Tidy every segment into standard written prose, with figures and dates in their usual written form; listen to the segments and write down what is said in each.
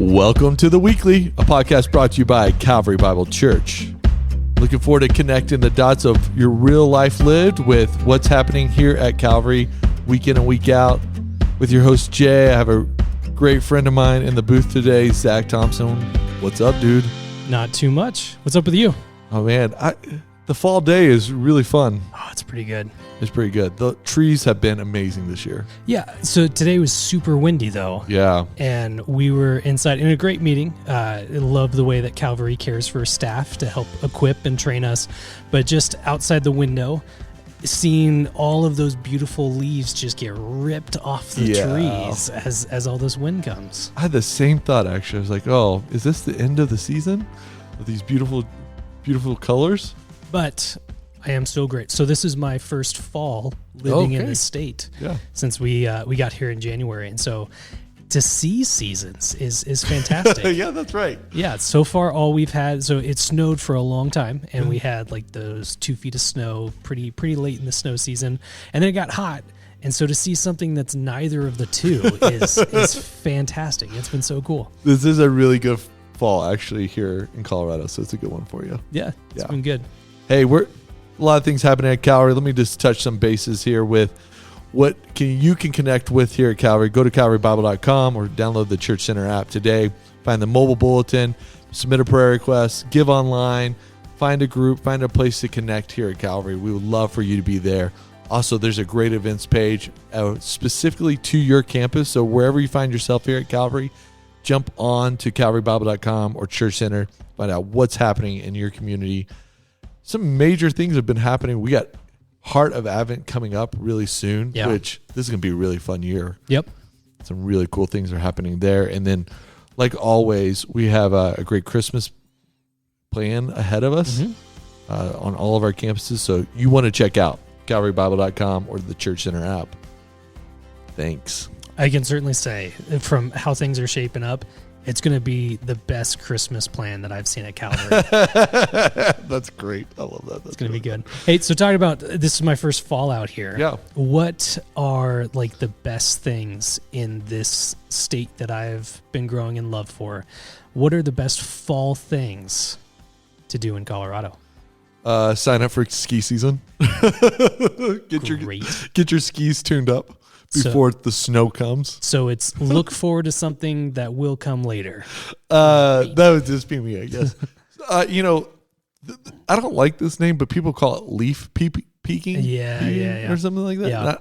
Welcome to The Weekly, a podcast brought to you by Calvary Bible Church. Looking forward to connecting the dots of your real life lived with what's happening here at Calvary week in and week out. With your host, Jay, I have a great friend of mine in the booth today, Zach Thompson. What's up, dude? Not too much. What's up with you? Oh, man. The fall day is really fun. Oh, it's pretty good. It's pretty good. The trees have been amazing this year. Yeah. So today was super windy, though. Yeah. And we were inside in a great meeting. I love the way that Calvary cares for staff to help equip and train us. But just outside the window, seeing all of those beautiful leaves just get ripped off the trees as all this wind comes. I had the same thought, actually. I was like, oh, is this the end of the season with these beautiful, beautiful colors? But I am still great. So this is my first fall living in this state since we got here in January. And so to see seasons is fantastic. Yeah, that's right. Yeah, so far all we've had, so it snowed for a long time, and we had like those 2 feet of snow pretty late in the snow season, and then it got hot. And so to see something that's neither of the two is fantastic. It's been so cool. This is a really good fall, actually, here in Colorado, so it's a good one for you. Yeah, it's been good. Hey, a lot of things happening at Calvary. Let me just touch some bases here with what you can connect with here at Calvary. Go to calvarybible.com or download the Church Center app today. Find the mobile bulletin, submit a prayer request, give online, find a group, find a place to connect here at Calvary. We would love for you to be there. Also, there's a great events page specifically to your campus. So wherever you find yourself here at Calvary, jump on to calvarybible.com or Church Center, find out what's happening in your community. Some major things have been happening. We got Heart of Advent coming up really soon, which this is going to be a really fun year. Yep. Some really cool things are happening there. And then, like always, we have a great Christmas plan ahead of us on all of our campuses. So you want to check out calvarybible.com or the Church Center app. Thanks. I can certainly say, from how things are shaping up, it's going to be the best Christmas plan that I've seen at Calvary. That's great. I love that. It's going to be good. Hey, so talking about, this is my first fall out here. Yeah. What are like the best things in this state that I've been growing in love for? What are the best fall things to do in Colorado? Sign up for ski season. Get your skis tuned up before the snow comes. So it's look forward to something that will come later. That would just be me, I guess. I don't like this name, but people call it leaf peeking. Yeah. Or something like that. Yeah.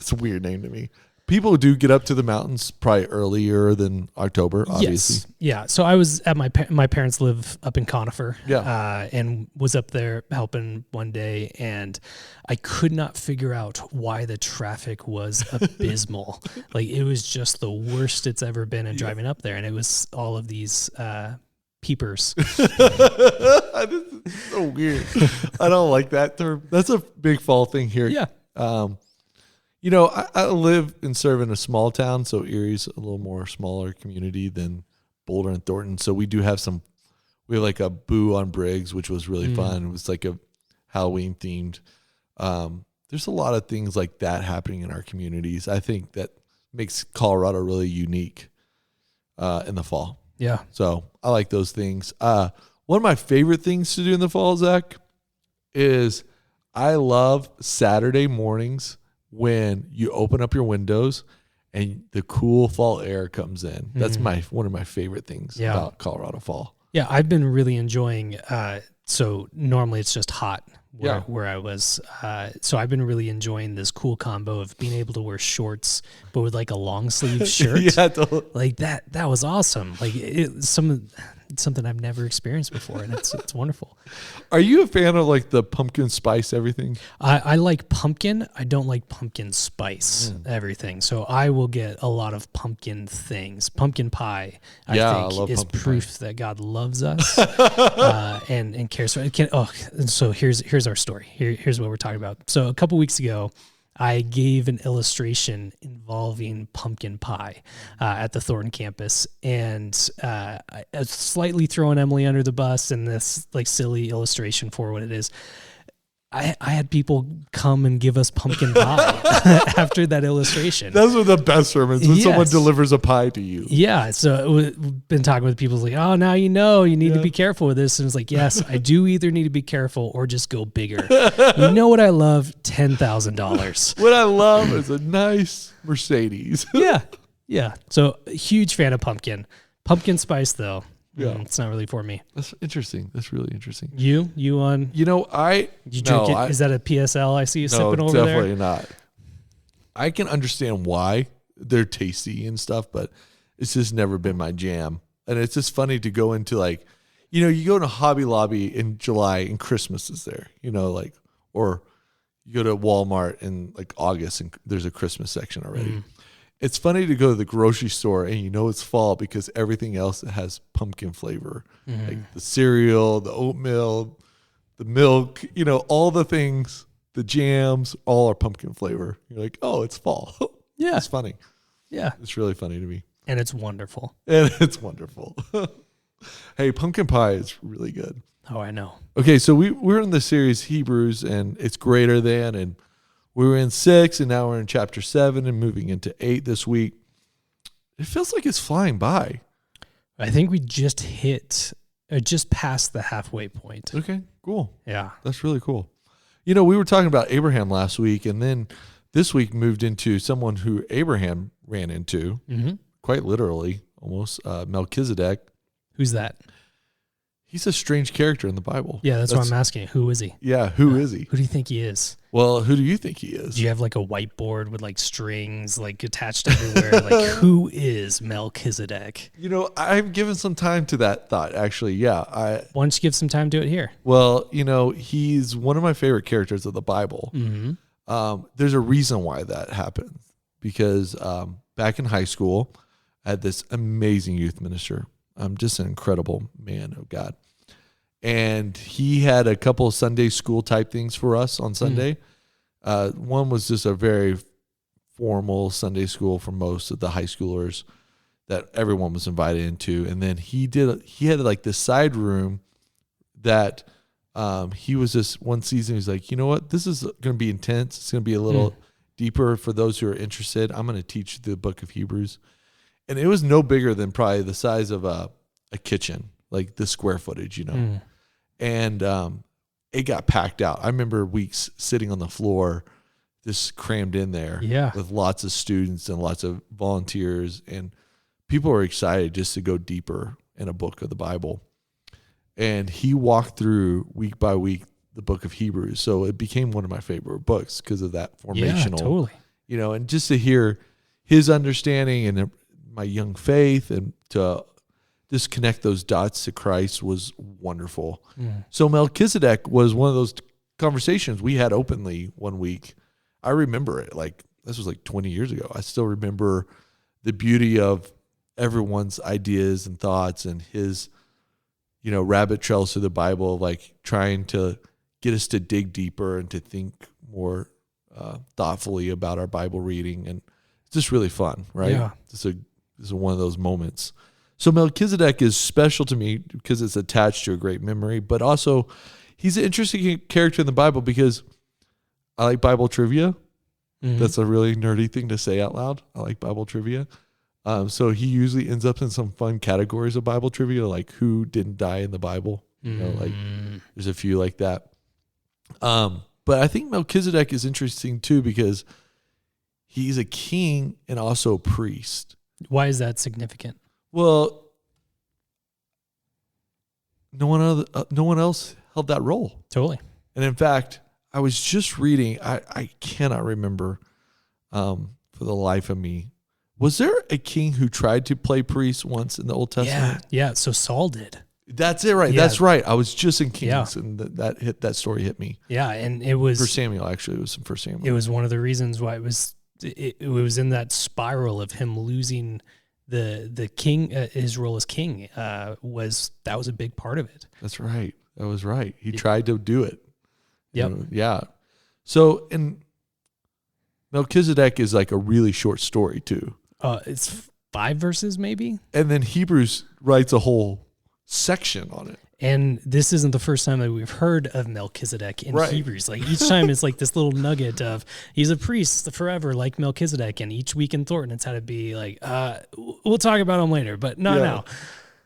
It's a weird name to me. People do get up to the mountains probably earlier than October, obviously. Yes. Yeah. So I was at my parents live up in Conifer. Yeah. And was up there helping one day, and I could not figure out why the traffic was abysmal. Like, it was just the worst it's ever been in driving up there, and it was all of these peepers. This is so weird. I don't like that term. That's a big fall thing here. Yeah. I live and serve in a small town, so Erie's a little more smaller community than Boulder and Thornton. So we have like a Boo on Briggs, which was really fun. It was like a Halloween themed. There's a lot of things like that happening in our communities. I think that makes Colorado really unique in the fall. Yeah. So I like those things. One of my favorite things to do in the fall, Zach, is I love Saturday mornings when you open up your windows and the cool fall air comes in. That's one of my favorite things about Colorado fall. Yeah, I've been really enjoying, so normally it's just hot where I was. So I've been really enjoying this cool combo of being able to wear shorts, but with like a long sleeve shirt. Yeah, totally. Like that was awesome. Like something I've never experienced before, and it's wonderful. Are you a fan of like the pumpkin spice everything? I like pumpkin. I don't like pumpkin spice everything. So I will get a lot of pumpkin things. Pumpkin pie, I think, is proof that God loves us and cares for it. So here's our story. Here's what we're talking about. So a couple weeks ago, I gave an illustration involving pumpkin pie at the Thornton campus, and I slightly throwing Emily under the bus in this like silly illustration for what it is. I had people come and give us pumpkin pie after that illustration. Those are the best sermons when someone delivers a pie to you. Yeah. So we've been talking with people like, oh, now you need to be careful with this. And it's like, yes, I do either need to be careful or just go bigger. You know what I love? $10,000. What I love is a nice Mercedes. Yeah. Yeah. So huge fan of pumpkin. Pumpkin spice, though. Yeah, it's not really for me. That's interesting. That's really interesting. You on? You know, Did you drink it? Is that a PSL? I see you sipping over there. No, definitely not. I can understand why they're tasty and stuff, but it's just never been my jam. And it's just funny to go into like, you go to Hobby Lobby in July and Christmas is there, or you go to Walmart in like August and there's a Christmas section already. Mm. It's funny to go to the grocery store and it's fall because everything else has pumpkin flavor. Mm-hmm. Like the cereal, the oatmeal, the milk, all the things, the jams, all are pumpkin flavor. You're like, oh, it's fall. Yeah. It's funny. Yeah. It's really funny to me. And it's wonderful. Hey, pumpkin pie is really good. Oh, I know. Okay, so we're in the series Hebrews and it's greater than, and we were in 6 and now we're in chapter 7 and moving into 8 this week. It feels like it's flying by. I think we just passed the halfway point. Okay, cool. Yeah. That's really cool. We were talking about Abraham last week, and then this week moved into someone who Abraham ran into, quite literally, almost, Melchizedek. Who's that? He's a strange character in the Bible. Yeah, that's why I'm asking. Who is he? Yeah, who is he? Who do you think he is? Well, who do you think he is? Do you have like a whiteboard with like strings like attached everywhere? Like, who is Melchizedek? I've given some time to that thought, actually. Yeah. Why don't you give some time to it here? Well, he's one of my favorite characters of the Bible. Mm-hmm. There's a reason why that happened. Because back in high school, I had this amazing youth minister. Just an incredible man of God. And he had a couple of Sunday school type things for us on Sunday. One was just a very formal Sunday school for most of the high schoolers that everyone was invited into. And then he had like this side room that he was just one season. He's like, you know what? This is going to be intense. It's going to be a little deeper for those who are interested. I'm going to teach the book of Hebrews. And it was no bigger than probably the size of a kitchen, like the square footage, And it got packed out. I remember weeks sitting on the floor, just crammed in there with lots of students and lots of volunteers. And people were excited just to go deeper in a book of the Bible. And he walked through week by week the book of Hebrews. So it became one of my favorite books because of that formational, totally. And just to hear his understanding and my young faith and to just connect those dots to Christ was wonderful. So Melchizedek was one of those conversations we had openly one week. I remember it like this was like 20 years ago. I still remember the beauty of everyone's ideas and thoughts and his, rabbit trails through the Bible, like trying to get us to dig deeper and to think more thoughtfully about our Bible reading. And it's just really fun, right? Yeah. This is one of those moments. So Melchizedek is special to me because it's attached to a great memory, but also he's an interesting character in the Bible because I like Bible trivia. Mm-hmm. That's a really nerdy thing to say out loud. I like Bible trivia. So he usually ends up in some fun categories of Bible trivia, like who didn't die in the Bible. Like there's a few like that. But I think Melchizedek is interesting too because he's a king and also a priest. Why is that significant? Well, no one else held that role. Totally. And in fact, I was just reading, I cannot remember for the life of me. Was there a king who tried to play priest once in the Old Testament? Yeah. So Saul did. That's it, right? Yeah. That's right. I was just in Kings, and that story hit me. Yeah, and it was for Samuel. Actually, it was for Samuel. It was one of the reasons why it was in that spiral of him losing the king, his role as king. That was a big part of it. That's right. That was right. He tried to do it. Yep. Yeah. So, and Melchizedek is like a really short story too. It's 5 verses maybe. And then Hebrews writes a whole section on it. And this isn't the first time that we've heard of Melchizedek in Hebrews. Like each time it's like this little nugget of he's a priest forever like Melchizedek. And each week in Thornton, it's had to be like, we'll talk about him later, but not now.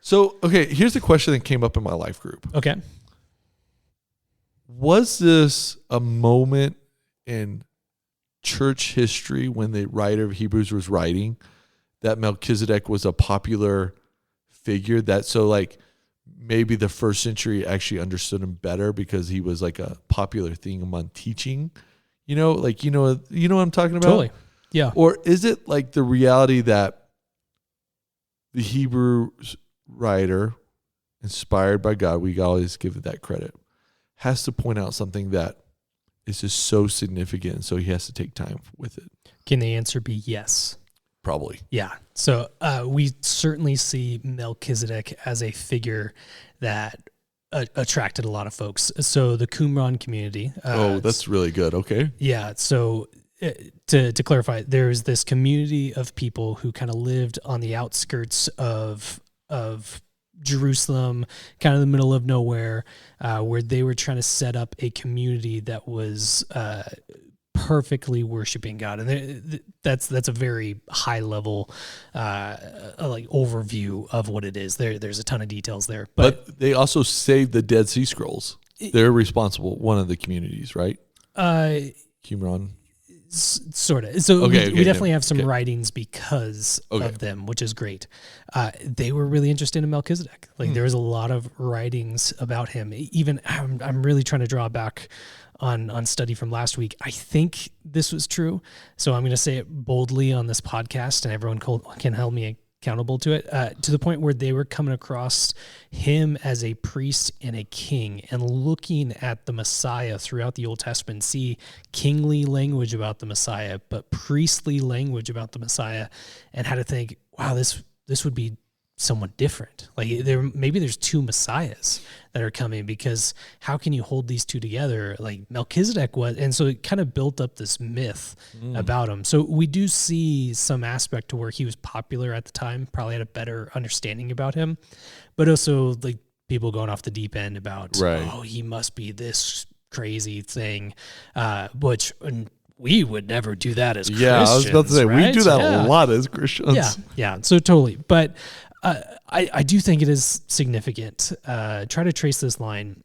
So, okay, here's a question that came up in my life group. Okay. Was this a moment in church history when the writer of Hebrews was writing that Melchizedek was a popular figure, that so like maybe the first century actually understood him better because he was like a popular thing among teaching, like, you know what I'm talking about? Totally. Yeah. Or is it like the reality that the Hebrew writer, inspired by God, we always give it that credit, has to point out something that is just so significant, so he has to take time with it? Can the answer be yes? Probably. Yeah. So we certainly see Melchizedek as a figure that attracted a lot of folks. So the Qumran community. That's really good. Okay. Yeah. So to clarify, there's this community of people who kind of lived on the outskirts of Jerusalem, kind of the middle of nowhere, where they were trying to set up a community that was perfectly worshiping God. And that's a very high level like overview of what it is. There's a ton of details there. But they also saved the Dead Sea Scrolls. They're responsible, one of the communities, right? Qumran. Sort of. So we definitely have some writings because of them, which is great. They were really interested in Melchizedek. Like there was a lot of writings about him. Even I'm really trying to draw back on study from last week. I think this was true. So I'm going to say it boldly on this podcast and everyone can hold me accountable to it, to the point where they were coming across him as a priest and a king and looking at the Messiah throughout the Old Testament, see kingly language about the Messiah, but priestly language about the Messiah, and had to think, wow, this would be somewhat different. Like maybe there's two Messiahs that are coming, because how can you hold these two together? Like Melchizedek was, and so it kind of built up this myth about him. So we do see some aspect to where he was popular at the time, probably had a better understanding about him, but also like people going off the deep end about, he must be this crazy thing, which we would never do that as Christians. Yeah, I was about to say, right? We do that a lot as Christians. Yeah, so totally. But I do think it is significant. Try to trace this line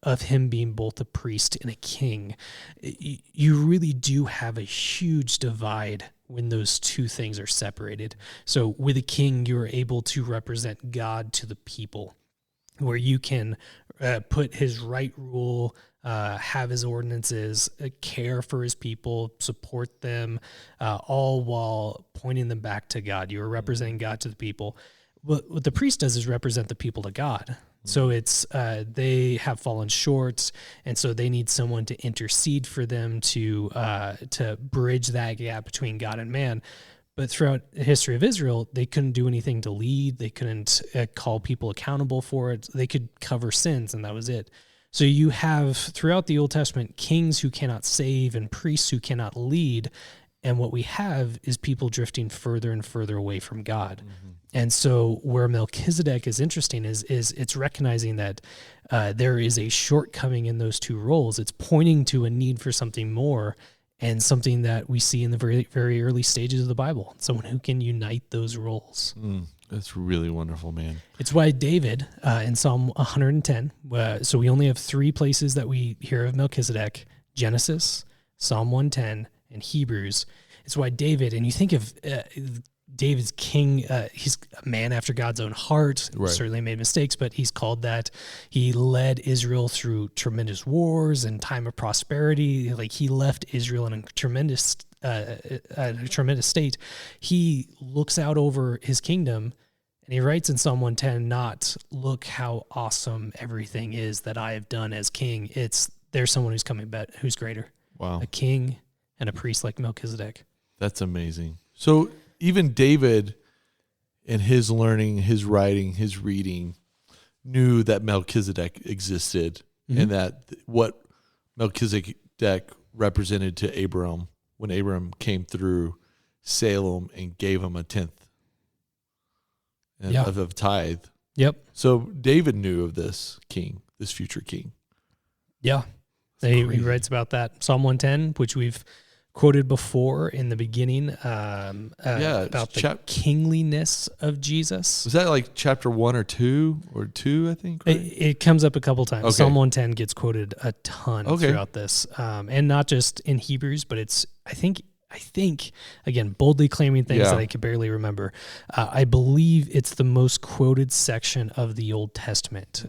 of him being both a priest and a king. You really do have a huge divide when those two things are separated. So with a king, you're able to represent God to the people, where you can put his right rule, have his ordinances, care for his people, support them, all while pointing them back to God. You're representing God to the people. What the priest does is represent the people to God. So it's they have fallen short, and so they need someone to intercede for them to bridge that gap between God and man. But throughout the history of Israel, they couldn't do anything to lead. They couldn't call people accountable for it. They could cover sins, and that was it. So you have, throughout the Old Testament, kings who cannot save and priests who cannot lead. And what we have is people drifting further and further away from God. Mm-hmm. And so where Melchizedek is interesting is it's recognizing that there is a shortcoming in those two roles. It's pointing to a need for something more, and something that we see in the very, very early stages of the Bible. Someone who can unite those roles. That's really wonderful, man. It's why David in Psalm 110, so we only have 3 places that we hear of Melchizedek: Genesis, Psalm 110, and Hebrews. It's why David, and you think of David's king, he's a man after God's own heart, certainly made mistakes, but he's called that. He led Israel through tremendous wars and time of prosperity. Like he left Israel in a tremendous state. He looks out over his kingdom, and he writes in Psalm 110, not look how awesome everything is that I have done as king. It's there's someone who's coming back, who's greater. Wow. A king and a priest like Melchizedek. That's amazing. So even David, in his learning, his writing, his reading, knew that Melchizedek existed, and that what Melchizedek represented to Abram when Abram came through Salem and gave him a 10th of tithe. Yep. So David knew of this king, this future king. Yeah. He writes about that. Psalm 110, which we've quoted before in the beginning, about the kingliness of Jesus. Was that like chapter 1 or 2 I think? Right? It comes up a couple times. Okay. Psalm 110 gets quoted a ton throughout this, and not just in Hebrews, but it's, I think, again, boldly claiming things that I can barely remember. I believe it's the most quoted section of the Old Testament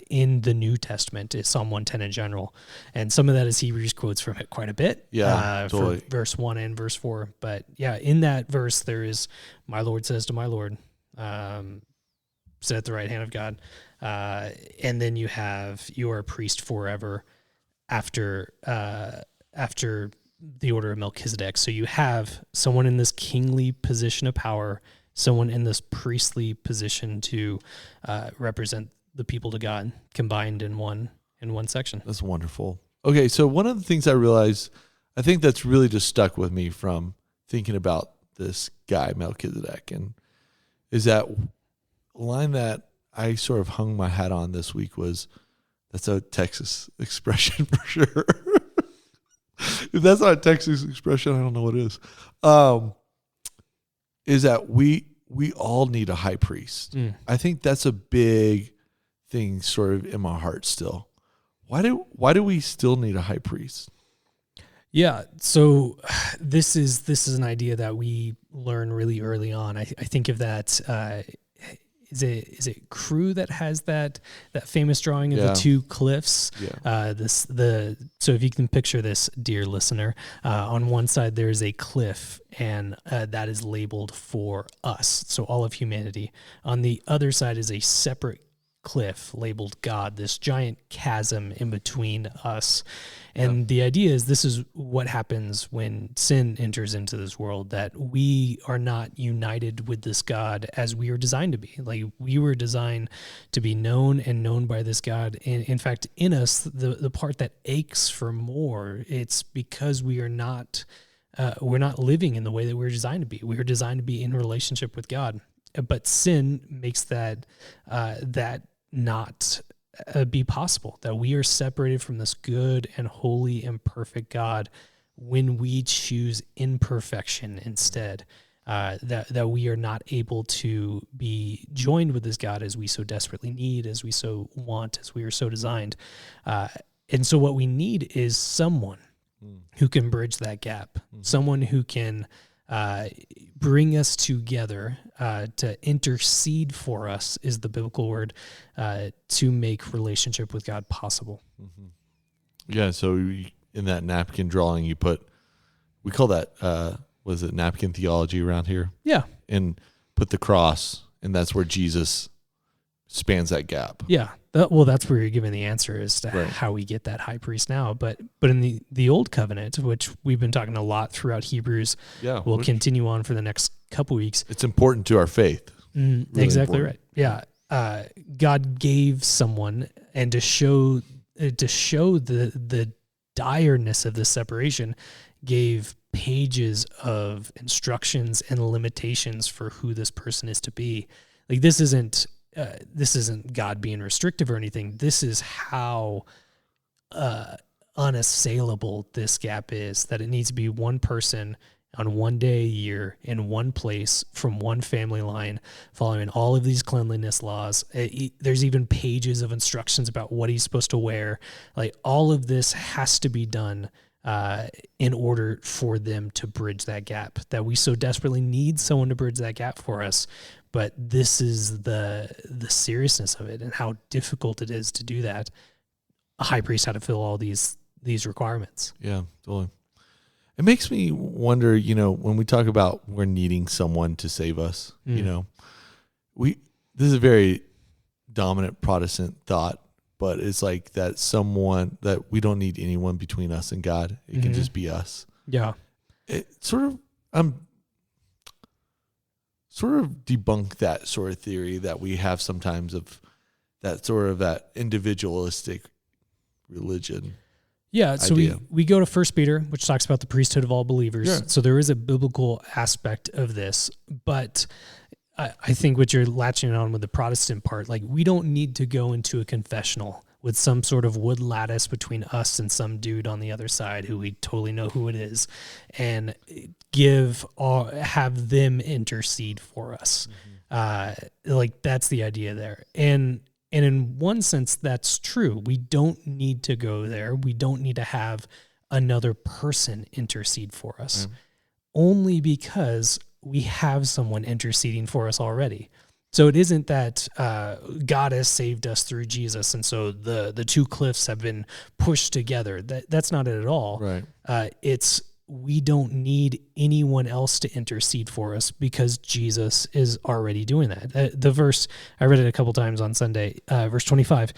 in the New Testament is Psalm 110 in general. And some of that is Hebrews quotes from it quite a bit. Yeah, totally. For verse 1 and verse 4. But yeah, in that verse, there is, my Lord says to my Lord, sit at the right hand of God. And then you have, you are a priest forever after the order of Melchizedek. So you have someone in this kingly position of power, someone in this priestly position to represent the people to God, combined in one section. That's wonderful. Okay, so one of the things I realized, I think that's really just stuck with me from thinking about this guy Melchizedek, and is that line that I sort of hung my hat on this week was, that's a Texas expression for sure. If that's not a Texas expression, I don't know what it is. Is that we all need a high priest. I think that's a big thing sort of in my heart still. Why do we still need a high priest? Yeah, so this is an idea that we learn really early on. I think of that. Is it Crew that has that famous drawing of the two cliffs? Yeah. So if you can picture this, dear listener, on one side there is a cliff, and that is labeled for us, so all of humanity. On the other side is a separate cliff labeled God, this giant chasm in between us. And the idea is this is what happens when sin enters into this world, that we are not united with this God as we are designed to be. Like, we were designed to be known and known by this God. And in fact, in us, the part that aches for more, it's because we are not living in the way that we're designed to be. We are designed to be in relationship with God. But sin makes that not be possible, that we are separated from this good and holy and perfect God when we choose imperfection instead, that we are not able to be joined with this God as we so desperately need, as we so want, as we are so designed. And so what we need is someone who can bridge that gap, someone who can bring us together, to intercede for us is the biblical word, to make relationship with God possible. Yeah, so in that napkin drawing you put, we call that, was it napkin theology around here? Yeah. And put the cross, and that's where Jesus spans that gap. Yeah. Well, that's where you're giving the answer as to how we get that high priest now. But in the old covenant, which we've been talking a lot throughout Hebrews, we'll continue on for the next couple weeks. It's important to our faith. Really exactly important. Right. Yeah. God gave someone, and to show the direness of this separation, gave pages of instructions and limitations for who this person is to be. Like, this isn't God being restrictive or anything. This is how unassailable this gap is, that it needs to be one person on one day a year in one place from one family line, following all of these cleanliness laws. There's even pages of instructions about what he's supposed to wear. Like, all of this has to be done in order for them to bridge that gap, that we so desperately need someone to bridge that gap for us. But this is the seriousness of it and how difficult it is to do that. A high priest had to fill all these requirements. Yeah, totally. It makes me wonder, when we talk about we're needing someone to save us, this is a very dominant Protestant thought, but it's like that someone that we don't need anyone between us and God. It can just be us. Yeah. It sort of debunk that sort of theory that we have sometimes of that individualistic religion. Yeah, so we go to 1 Peter, which talks about the priesthood of all believers. Yeah. So there is a biblical aspect of this, but I think what you're latching on with the Protestant part, like we don't need to go into a confessional with some sort of wood lattice between us and some dude on the other side who we totally know who it is, and have them intercede for us. Like that's the idea there. And in one sense, that's true. We don't need to go there. We don't need to have another person intercede for us, only because we have someone interceding for us already. So it isn't that God has saved us through Jesus, and so the two cliffs have been pushed together. That's not it at all. Right. It's we don't need anyone else to intercede for us because Jesus is already doing that. The verse, I read it a couple times on Sunday, verse 25,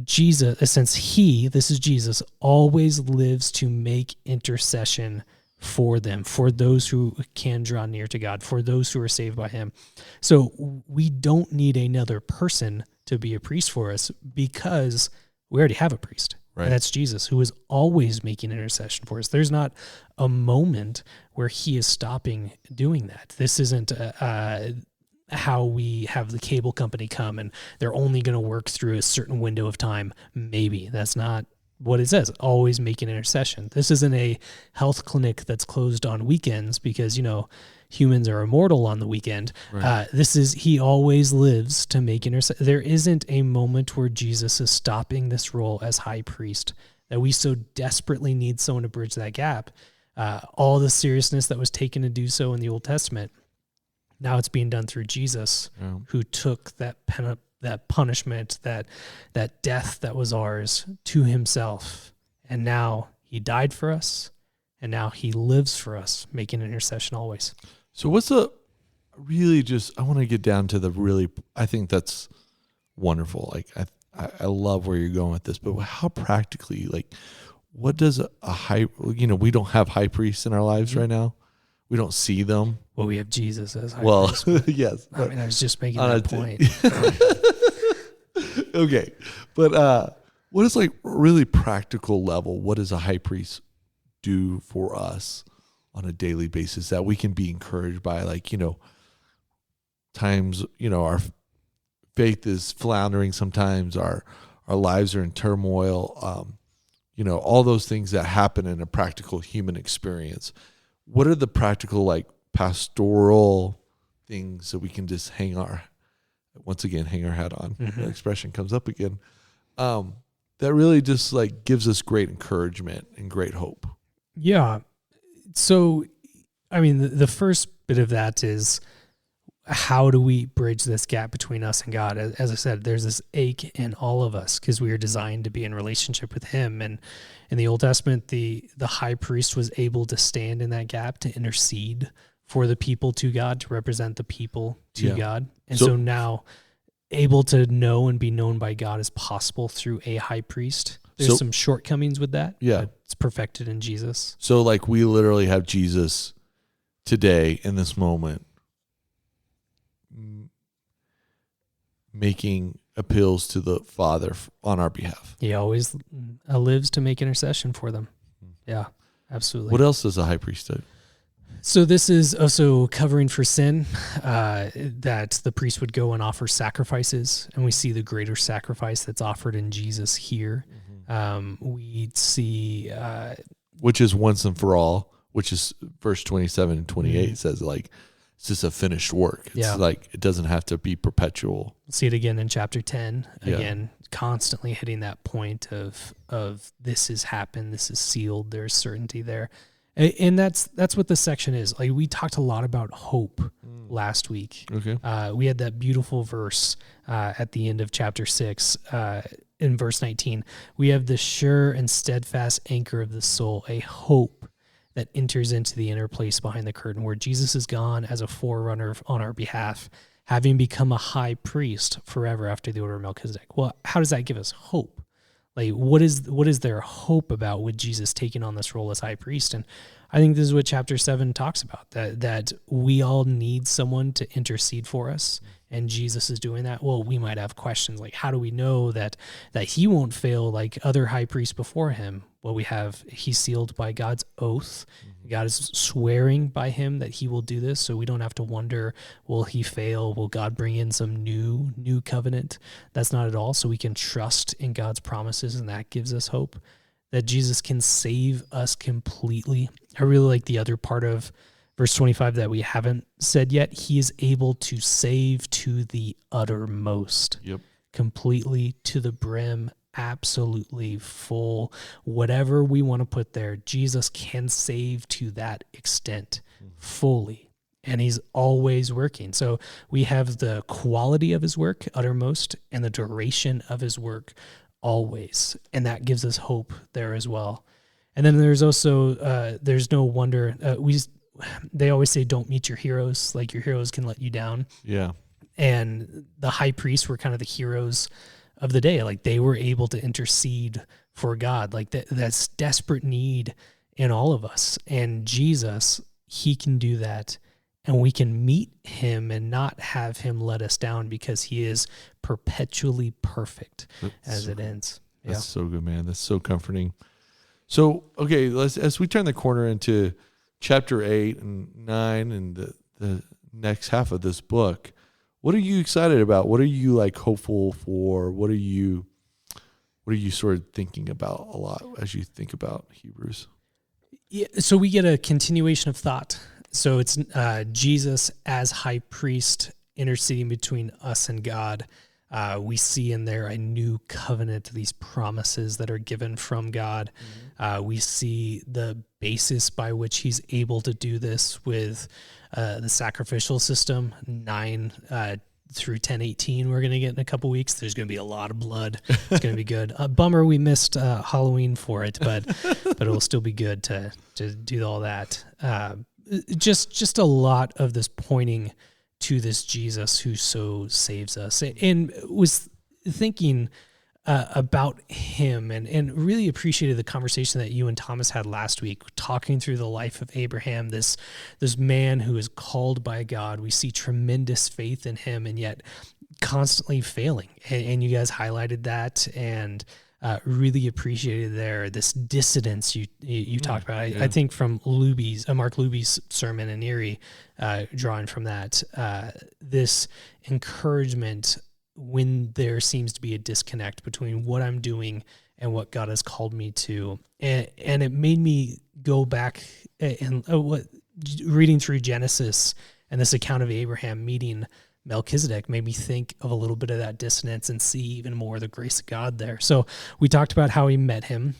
Jesus, since this is Jesus, always lives to make intercession for them, for those who can draw near to God, for those who are saved by him. So we don't need another person to be a priest for us because we already have a priest. Right. And that's Jesus, who is always making intercession for us. There's not a moment where he is stopping doing that. This isn't how we have the cable company come and they're only going to work through a certain window of time. Maybe that's not what it says, always making intercession. This isn't a health clinic that's closed on weekends because, humans are immortal on the weekend. Right. He always lives to make intercession. There isn't a moment where Jesus is stopping this role as high priest, that we so desperately need someone to bridge that gap. All the seriousness that was taken to do so in the Old Testament, now it's being done through Jesus, who took that punishment, that death that was ours to himself. And now he died for us, and now he lives for us, making intercession always. So I want to get down to I think that's wonderful. Like, I love where you're going with this, but how practically, like, what does we don't have high priests in our lives right now. We don't see them. Well, we have Jesus as high priest. Yes. I was just making that point. Okay. But what is like really practical level? What does a high priest do for us on a daily basis that we can be encouraged by? Like, times, our faith is floundering. Sometimes our lives are in turmoil. All those things that happen in a practical human experience. What are the practical, like, pastoral things that we can just hang our hat on? The expression comes up again. That really just like gives us great encouragement and great hope. Yeah. So, the first bit of that is, how do we bridge this gap between us and God? As I said, there's this ache in all of us because we are designed to be in relationship with him. And in the Old Testament, the high priest was able to stand in that gap to intercede for the people to God, to represent the people to God. And so now able to know and be known by God is possible through a high priest. There's some shortcomings with that. Yeah. But it's perfected in Jesus. So like we literally have Jesus today in this moment making appeals to the Father on our behalf. He always lives to make intercession for them. Yeah, absolutely. What else does a high priest do? So this is also covering for sin, that the priest would go and offer sacrifices, and we see the greater sacrifice that's offered in Jesus here. We see... which is once and for all, which is verse 27 and 28 says, like, it's just a finished work. It's like, it doesn't have to be perpetual. See it again in chapter 10, again, constantly hitting that point of this has happened, this is sealed, there's certainty there. And that's what this section is. Like, we talked a lot about hope last week. Okay. We had that beautiful verse at the end of chapter 6, in verse 19. We have the sure and steadfast anchor of the soul, a hope that enters into the inner place behind the curtain, where Jesus is gone as a forerunner on our behalf, having become a high priest forever after the order of Melchizedek. Well, how does that give us hope? Like, what is there hope about with Jesus taking on this role as high priest? And I think this is what chapter 7 talks about, that we all need someone to intercede for us, and Jesus is doing that. Well, we might have questions like, how do we know that he won't fail like other high priests before him? what we have, he's sealed by God's oath. God is swearing by him that he will do this, so we don't have to wonder, will he fail? Will God bring in some new covenant? That's not at all. So we can trust in God's promises, and that gives us hope that Jesus can save us completely. I really like the other part of verse 25 that we haven't said yet. He is able to save to the uttermost. Yep. Completely, to the brim, absolutely full. Whatever we want to put there, Jesus can save to that extent fully. And he's always working. So we have the quality of his work, uttermost, and the duration of his work, always. And that gives us hope there as well. And then there's also, there's no wonder, they always say, don't meet your heroes. Like, your heroes can let you down. Yeah. And the high priests were kind of the heroes of the day. Like, they were able to intercede for God. Like, that's desperate need in all of us. And Jesus, he can do that. And we can meet him and not have him let us down, because he is perpetually perfect as it ends. That's so good, man. That's so comforting. So, okay, as we turn the corner into chapter 8 and 9 and the next half of this book, what are you excited about? What are you hopeful for? What are you sort of thinking about a lot as you think about Hebrews? Yeah, so we get a continuation of thought. So it's Jesus as high priest interceding between us and God. We see in there a new covenant, these promises that are given from God. We see the basis by which he's able to do this with the sacrificial system, 9 through 10:18. We're going to get in a couple weeks. There's going to be a lot of blood. It's going to be good. Bummer we missed Halloween for it, but it will still be good to do all that. Just a lot of this pointing to this Jesus who so saves us, and was thinking about him and really appreciated the conversation that you and Thomas had last week, talking through the life of Abraham, this man who is called by God. We see tremendous faith in him, and yet constantly failing. And you guys highlighted that, and really appreciated this dissidence you talked about. I think from Mark Luby's sermon in Erie, drawing from that, this encouragement when there seems to be a disconnect between what I'm doing and what God has called me to. And it made me go back and reading through Genesis and this account of Abraham meeting Melchizedek made me think of a little bit of that dissonance and see even more of the grace of God there. So we talked about how he met him.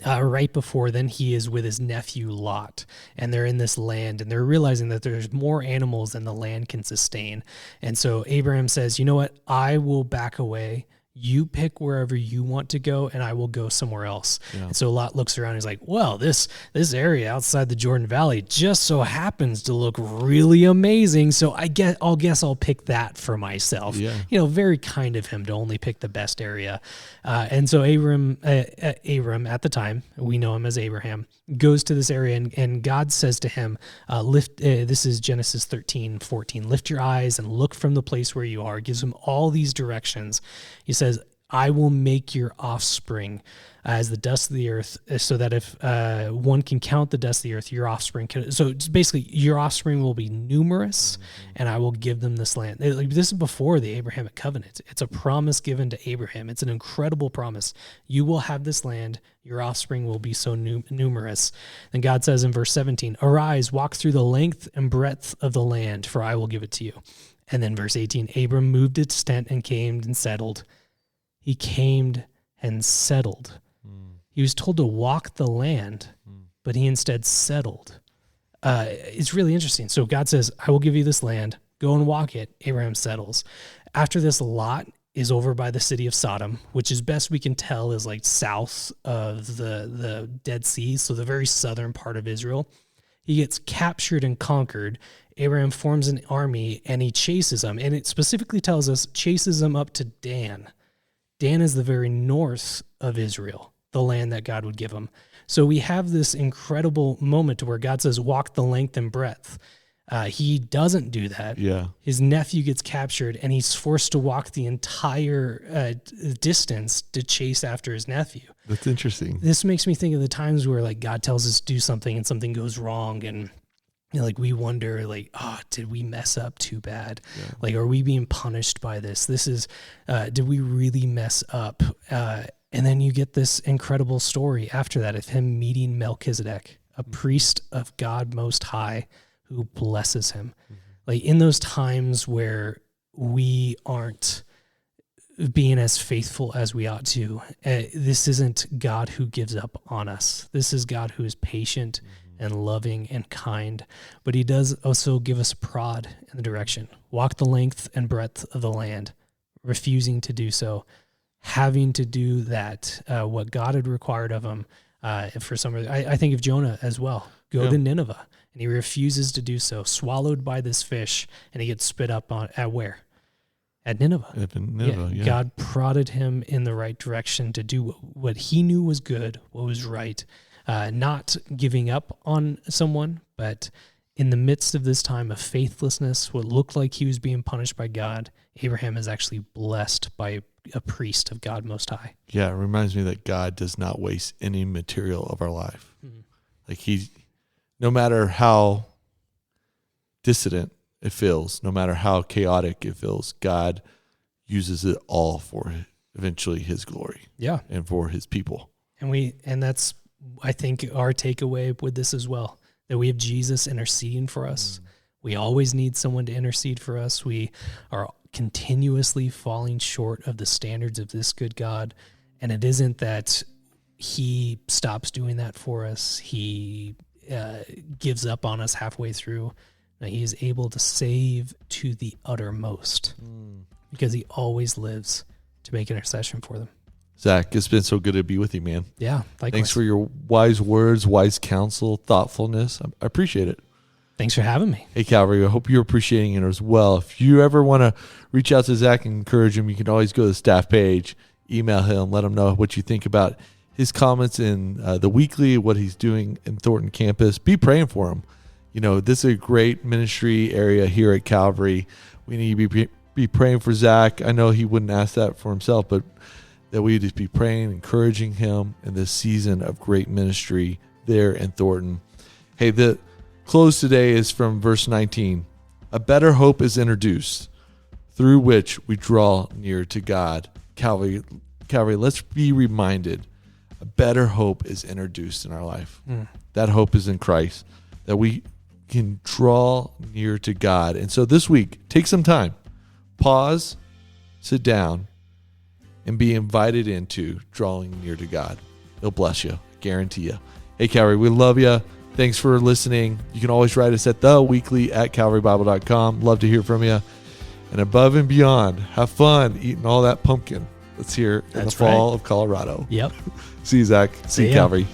Right before then, he is with his nephew Lot, and they're in this land, and they're realizing that there's more animals than the land can sustain. And so Abraham says, you know what? I will back away. You pick wherever you want to go, and I will go somewhere else. Yeah. And so Lot looks around and he's like, well, this area outside the Jordan Valley just so happens to look really amazing. So I'll guess I'll pick that for myself. Yeah. Very kind of him to only pick the best area. And so Abram at the time, we know him as Abraham, goes to this area, and God says to him, this is Genesis 13:14, lift your eyes and look from the place where you are. Gives him all these directions. He says, I will make your offspring as the dust of the earth, so that if one can count the dust of the earth, your offspring can. So it's basically, your offspring will be numerous, and I will give them this land. This is before the Abrahamic covenant. It's a promise given to Abraham. It's an incredible promise. You will have this land. Your offspring will be so numerous. And God says in verse 17, arise, walk through the length and breadth of the land, for I will give it to you. And then verse 18, Abram moved its tent and came and settled. He came and settled. He was told to walk the land, but he instead settled. It's really interesting. So God says, I will give you this land. Go and walk it. Abraham settles. After this, Lot is over by the city of Sodom, which is best we can tell is like south of the Dead Sea, so the very southern part of Israel. He gets captured and conquered. Abraham forms an army, and he chases them. And it specifically tells us, chases them up to Dan. Dan is the very north of Israel, the land that God would give him. So we have this incredible moment where God says, walk the length and breadth. He doesn't do that. Yeah. His nephew gets captured, and he's forced to walk the entire distance to chase after his nephew. That's interesting. This makes me think of the times where like God tells us to do something and something goes wrong, and like we wonder, like, oh, did we mess up too bad? Yeah. Like, are we being punished by this? This is, did we really mess up? And then you get this incredible story after that of him meeting Melchizedek, a priest of God Most High, who blesses him. Mm-hmm. Like in those times where we aren't being as faithful as we ought to, this isn't God who gives up on us. This is God who is patient and loving and kind, but he does also give us a prod in the direction. Walk the length and breadth of the land, refusing to do so, having to do that, what God had required of him. For some reason, I think of Jonah as well. Go to Nineveh. And he refuses to do so, swallowed by this fish, and he gets spit up on at where? At Nineveh. Yeah. God prodded him in the right direction to do what he knew was good, what was right, not giving up on someone, but in the midst of this time of faithlessness, what looked like he was being punished by God, Abraham is actually blessed by a priest of God Most High. Yeah, it reminds me that God does not waste any material of our life. Mm-hmm. Like no matter how dissident it feels, no matter how chaotic it feels, God uses it all for eventually his glory. Yeah. And for his people. And that's, I think, our takeaway with this as well, that we have Jesus interceding for us. We always need someone to intercede for us. We are continuously falling short of the standards of this good God. And it isn't that he stops doing that for us. He gives up on us halfway through. He is able to save to the uttermost because he always lives to make intercession for them. Zach, it's been so good to be with you, man. Yeah, likewise. Thanks for your wise words, wise counsel, thoughtfulness. I appreciate it. Thanks for having me. Hey, Calvary, I hope you're appreciating it as well. If you ever want to reach out to Zach and encourage him, you can always go to the staff page, email him, let him know what you think about his comments in the weekly, what he's doing in Thornton campus. Be praying for him. You know, this is a great ministry area here at Calvary. We need to be praying for Zach. I know he wouldn't ask that for himself, but that we just be praying, encouraging him in this season of great ministry there in Thornton. Hey, the close today is from verse 19. A better hope is introduced, through which we draw near to God. Calvary, let's be reminded, a better hope is introduced in our life. That hope is in Christ, that we can draw near to God. And so this week, take some time, pause, sit down, and be invited into drawing near to God. He'll bless you, I guarantee you. Hey, Calvary, we love you. Thanks for listening. You can always write us at theweekly@calvarybible.com. Love to hear from you. And above and beyond, have fun eating all that pumpkin that's here in the fall of Colorado. Yep. See you, Zach. See you, Calvary.